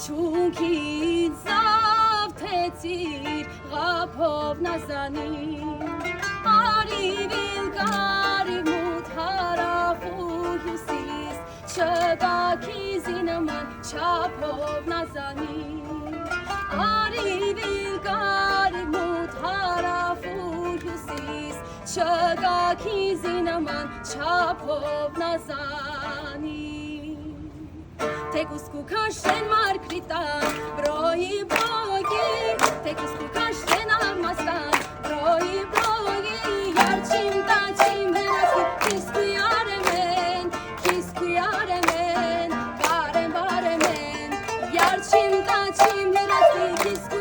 Շունքից զավթեցիր ղափով նազանին Արիվիլ կարիվ մութ հարավ ու հյուսիս Չգաքիզի նման չափով նազանին Արիվիլ կարիվ մութ հարավ ու հյուսիս Չգաքիզի նման չափով նազանին Թեկուս կուքաշեն մարգրիտան, բրոյի բլոգի Թեկուս կուքաշեն ամաստան, բրոյի բլոգի Յարչիմ տաչիմ հենասի, քիսկույարեմեն Բարեմ բարեմեն, յարչիմ տաչիմ հենասի, քիսկույարեմեն